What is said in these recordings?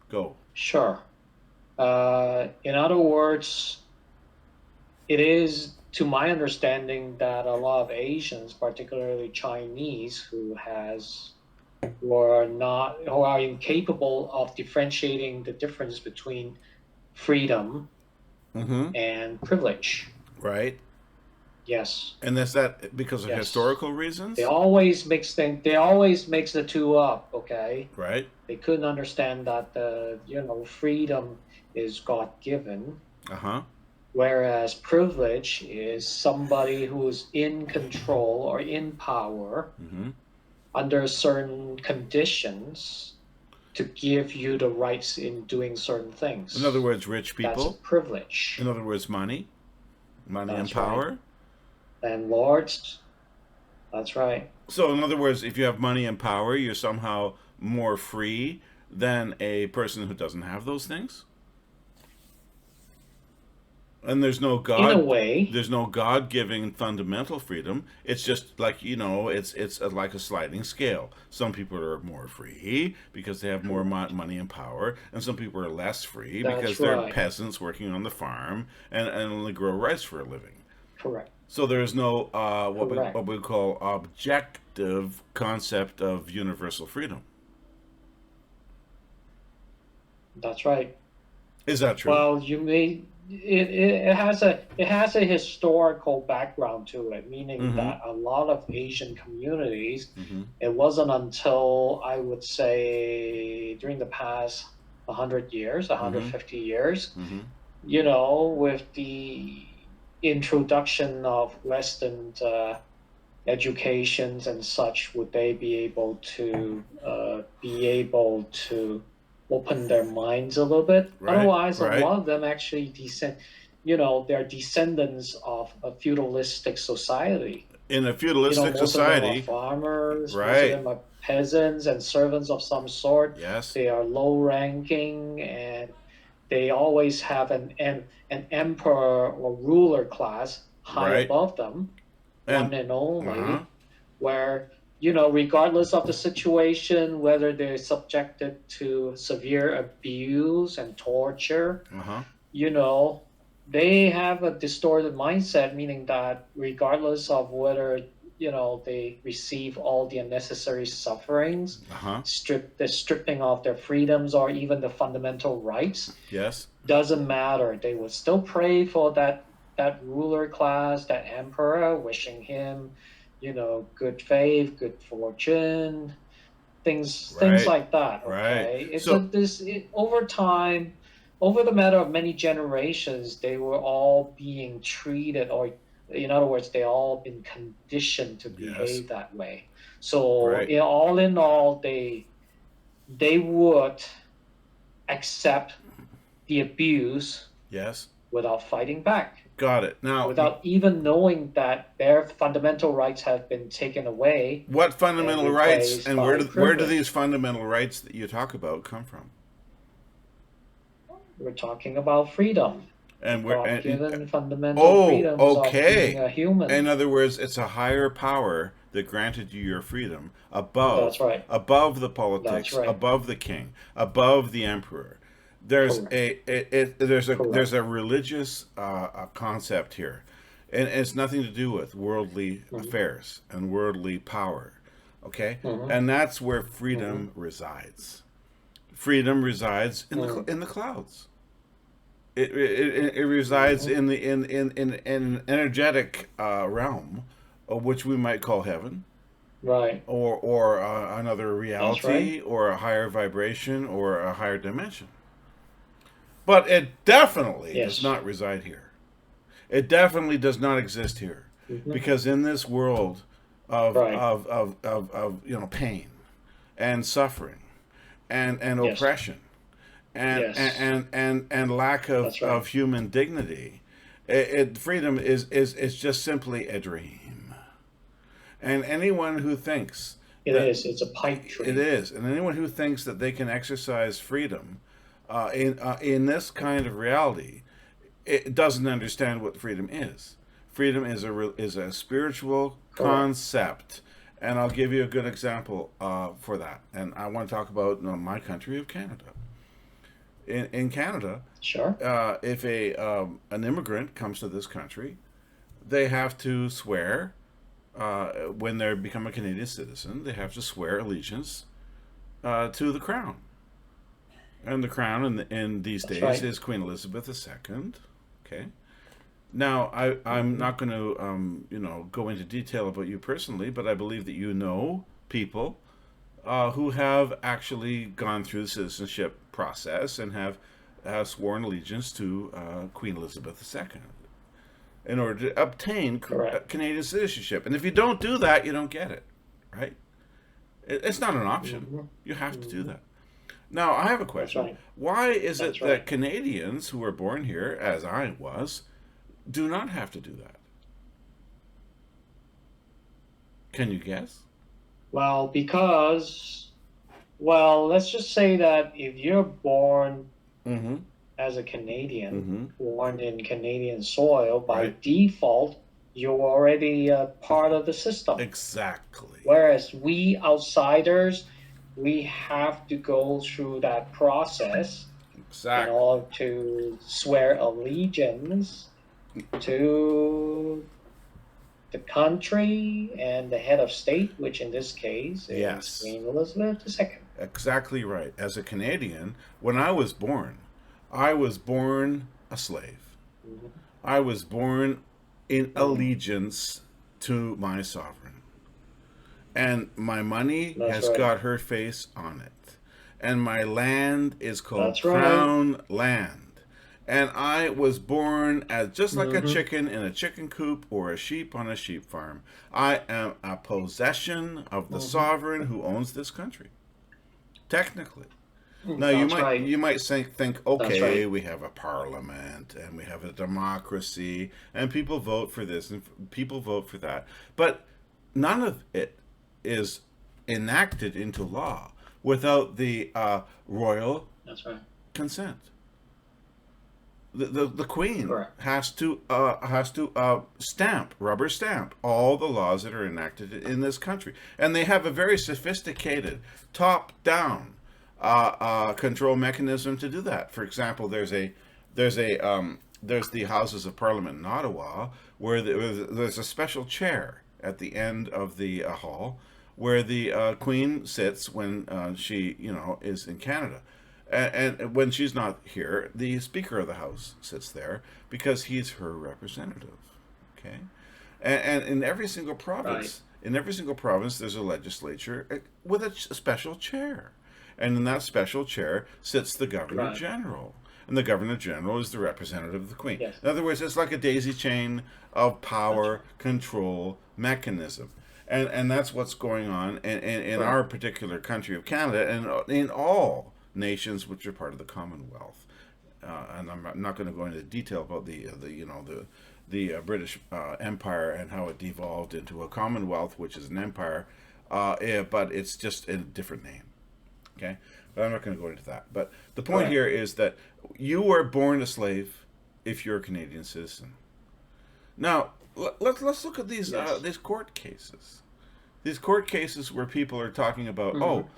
Go. Sure. In other words, it is, to my understanding, that a lot of Asians, particularly Chinese, who are incapable of differentiating the difference between freedom Mm-hmm. and privilege. Right. Yes, And is that because of yes. historical reasons? They always mix the two up, okay? Right. They couldn't understand that freedom is God given, Uh-huh. whereas privilege is somebody who's in control or in power Mm-hmm. under certain conditions to give you the rights in doing certain In other things. words, rich That's a people. In privilege. other words, money. Money and That's right. power. And lords, that's right. So, in other words, if you have money and power, you're somehow more free than a person who doesn't have those things. And In a way, there's no God giving fundamental freedom. It's just like, it's like a sliding scale. Some people are more free because they have more money and power, and some people are less free because that's they're right. peasants working on the farm and only grow rice for a living. Correct. So there's no Correct. what we call objective concept of universal freedom. That's right. Is that true? Well, it has a historical background to it, meaning Mm-hmm. that a lot of Asian communities, Mm-hmm. it wasn't until I would say during the past 100 years, Mm-hmm. 150 years, Mm-hmm. with the introduction of Western educations and such, would they be able to open their minds a little bit? Right. Otherwise, a Right. lot of them actually they're descendants of a feudalistic society. In a feudalistic Most of them are society, farmers, most of right? them are peasants and servants of some sort. Yes. They are low ranking, and they always have an emperor or ruler class high Right. above them, And one and uh huh. only, where, regardless of the situation, whether they're subjected to severe abuse and torture, Uh huh. you know, they have a distorted mindset, meaning that regardless of whether, they receive all the unnecessary sufferings, Uh huh. the stripping of their freedoms or even the fundamental rights, Yes. doesn't matter. They would still pray for that ruler class, that emperor, wishing him, good faith, good fortune, things Right. like that. Right. Okay, So over time, over the matter of many generations, they were all being treated, or in other words, they all been conditioned to yes. behave that way. So, Right. all in all, they would accept the abuse Yes. without fighting back, Got it. Now, without even knowing that their fundamental rights have been taken away what and fundamental rights replaced and by where do these privilege. fundamental rights that you talk about come from? We're talking about freedom, And we're God-given fundamental oh, freedoms of being okay. a In human. other words, it's a higher power that granted you your freedom That's right. above the That's politics, right. above the king, above the emperor. There's Correct. there's Correct. a religious concept here, and it's nothing to do with worldly Hmm. affairs and worldly power. Okay, Hmm. and that's where Hmm. freedom resides. Freedom resides Hmm. in the clouds. It resides Hmm. in the in an energetic realm, which we might call heaven, Right. or another That's right. reality, or a higher vibration, or a higher dimension. But it definitely does Yes. not reside here. It definitely does not exist here, Hmm. because in this world Right. of pain and suffering and Yes. oppression Yes. and lack That's right. of human dignity. Freedom is just simply a dream. And anyone who thinks It that is. It's a pipe it dream. is, and anyone who thinks that they can exercise freedom in this kind of reality, it doesn't understand what freedom is. Freedom is a spiritual Correct. concept, and I'll give you a good example for that. And I want to talk about my country of Canada. in Canada, Sure. if an immigrant comes to this country, they have to swear when they become a Canadian citizen. They have to swear allegiance to the crown, and the crown in these That's days right. is Queen Elizabeth II. Okay. Now, I'm Hmm. not going to, go into detail about you personally, but I believe that you know people who have actually gone through the citizenship process and have sworn allegiance to Queen Elizabeth II in order to obtain Correct. Canadian citizenship. And if you don't do that, you don't get it, right? It's not an option. Hmm. You have to do Hmm. that. Now, I have a That's question. right. Why is That's it that right. Canadians who were born here, as I was, do not have to do that? Can you guess? Well, because, well, let's just say that if you're born Mm-hmm. as a Canadian, Mm-hmm. born in Canadian soil, by Right. default, you're already a part of the system. Exactly. Whereas we outsiders, we have to go through that process in Exactly. order to swear allegiance to the country and the head of state, which in this case is Yes. Queen Elizabeth II. Exactly right. As a Canadian, when I was born a slave. Mhm. I was born in Mhm. allegiance to my sovereign. And my money That's has right. got her face on it. And my land is called That's right. Crown Land. And I was born as just like a Hmm. chicken in a chicken coop or a sheep on a sheep farm. I am a possession of the Hmm. sovereign who owns this country. Technically. Now That's right. you might think, That's okay, right. we have a parliament and we have a democracy and people vote for this and people vote for that, but none of it is enacted into law without the royal That's right. consent. The queen Correct. has to rubber stamp all the laws that are enacted in this country, and they have a very sophisticated top down control mechanism to do that. For example, there's the Houses of Parliament in Ottawa where there's a special chair at the end of the hall where the Queen sits when she is in Canada. And when she's not here, the Speaker of the House sits there because he's her representative. Okay, and Right. in every single province, there's a legislature with a special chair, and in that special chair sits the Governor Right. General, and the Governor General is the representative of the Queen. Yes. In other words, it's like a daisy chain of That's power right. control mechanism. And that's what's going on in our Correct. particular country of Canada and in all nations which are part of the Commonwealth. And I'm not going to go into detail about the British Empire and how it devolved into a Commonwealth, which is an empire, but it's just a different name. Okay, but I'm not going to go into that. But the point Correct. here is that you were born a slave if you're a Canadian citizen. Now let's look at Yes. these court cases. These court cases where people are talking about, Hmm. oh,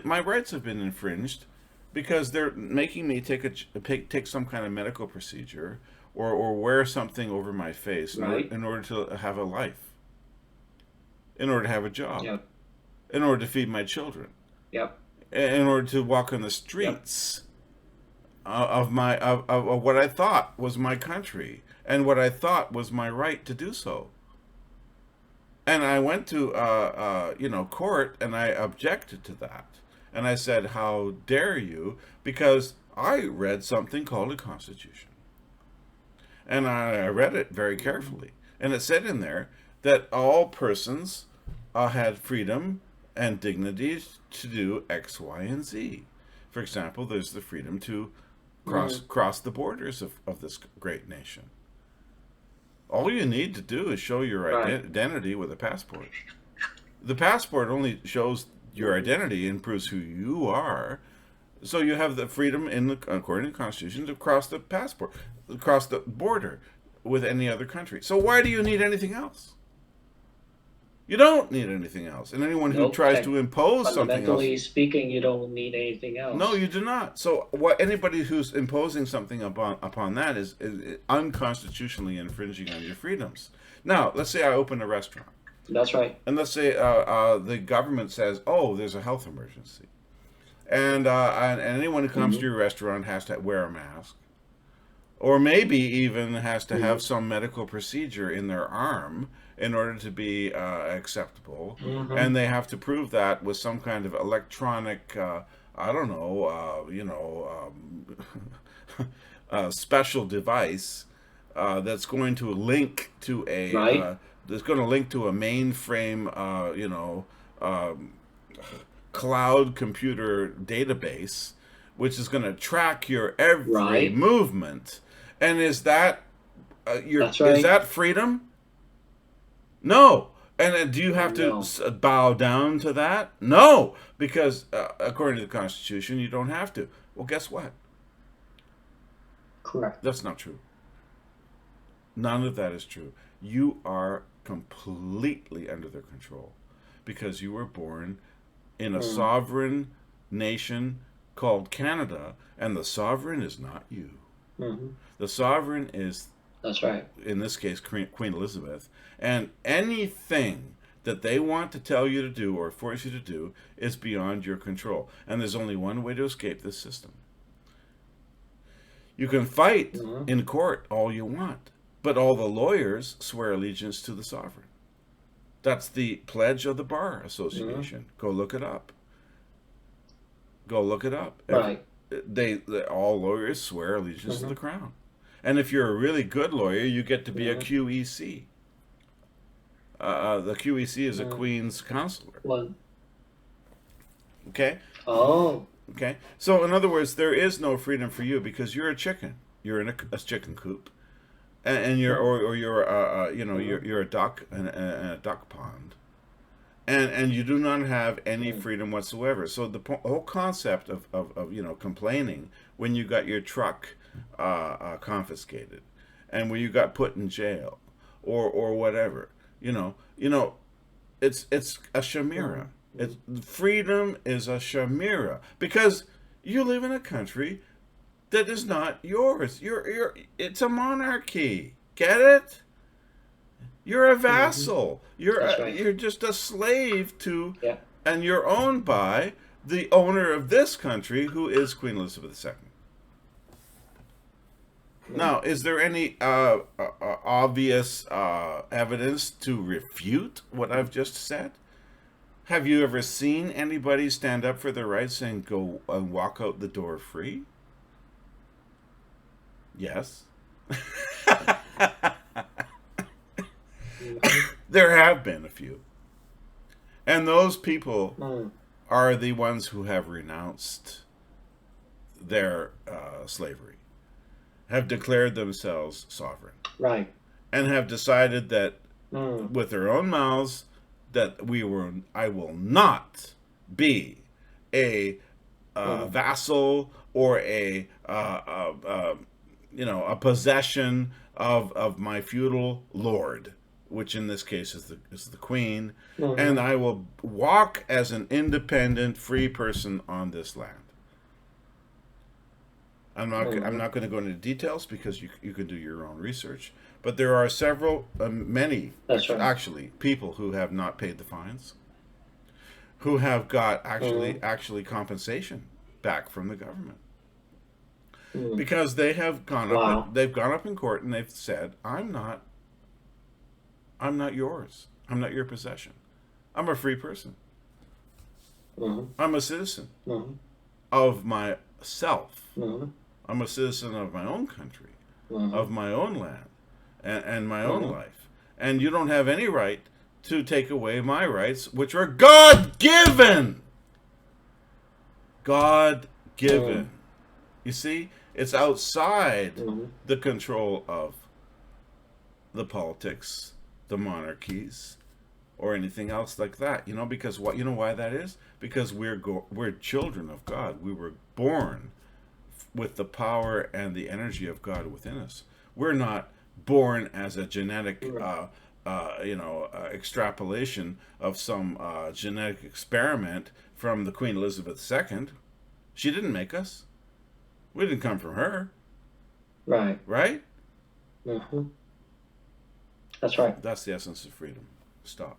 my rights have been infringed because they're making me take some kind of medical procedure or wear something over my face Right. in order to have a life, in order to have a job, Yep. in order to feed my children, Yep. in order to walk on the Yep. streets of what I thought was my country and what I thought was my right to do so. And I went to court and I objected to that. And I said, "How dare you?" Because I read something called a constitution. And I read it very Hmm. carefully. And it said in there that all persons had freedom and dignity to do X, Y, and Z. For example, there's the freedom to Hmm. cross the borders of this great nation. All you need to do is show your Right. identity with a passport. The passport only shows your Hmm. identity and proves who you are. So you have the freedom according to the Constitution to cross the passport, cross the border with any other country. So why do you need anything else? You don't need anything else. And anyone who Nope. tries to impose something else, Fundamentally speaking, you don't need anything else. no, you do not. So what anybody who's imposing something upon that is unconstitutionally infringing on your freedoms. Now, let's say I open a restaurant, That's right. and let's say the government says, "Oh, there's a health emergency," and anyone who comes to your restaurant has to wear a mask, or maybe even has to have some medical procedure in their arm in order to be acceptable, and they have to prove that with some kind of electronic, I don't know, special device that's going to link to a Right. that's going to link to a mainframe, cloud computer database, which is going to track your every Right. movement. And is that That's right. is that freedom? No. And do you have to No. bow down to that? No, because according to the Constitution, you don't have to. Well, guess what? Correct. That's not true. None of that is true. You are completely under their control because you were born in a sovereign nation called Canada, and the sovereign is not you. The sovereign is, That's right. in this case, Queen Elizabeth, and anything that they want to tell you to do or force you to do is beyond your control. And there's only one way to escape this system. You can fight in court all you want, but all the lawyers swear allegiance to the sovereign. That's the pledge of the Bar Association. Go look it up. Go look it up. Right. They all lawyers swear allegiance to the crown. And if you're a really good lawyer, you get to be a QEC. The QEC is a Queen's Counselor. One. Okay? Oh. Okay? So, in other words, there is no freedom for you because you're a chicken. You're in a chicken coop. And you're, or you're, you're a duck in a duck pond. And you do not have any freedom whatsoever. So the whole concept of complaining when you got your truck confiscated, and when you got put in jail, or whatever, it's a chimera. Freedom is a chimera because you live in a country that is not yours. It's a monarchy. Get it? You're a vassal. You're just a slave to, and you're owned by the owner of this country, who is Queen Elizabeth II. Now, is there any obvious evidence to refute what I've just said? Have you ever seen anybody stand up for their rights and go and walk out the door free? Yes. There have been a few. And those people are the ones who have renounced their slavery, have declared themselves sovereign. Right. And have decided that with their own mouths that I will not be a vassal or a possession of my feudal lord, which in this case is the Queen, and I will walk as an independent, free person on this land. I'm not going to go into details because you can do your own research, but there are many actually people who have not paid the fines, who have got actually compensation back from the government. Because they have gone up, they've gone up in court and they've said, I'm not yours. I'm not your possession. I'm a free person. I'm a citizen of myself. I'm a citizen of my own country, of my own land, and my own life. And you don't have any right to take away my rights, which are God-given. God-given. You see? It's outside the control of the politics, the monarchies, or anything else like that. Because what? You know why that is? Because we're children of God. We were born with the power and the energy of God within us. We're not born as a genetic extrapolation of some genetic experiment from the Queen Elizabeth II. She didn't make us. We didn't come from her, Right. right? Hmm. That's right. That's the essence of freedom. Stop.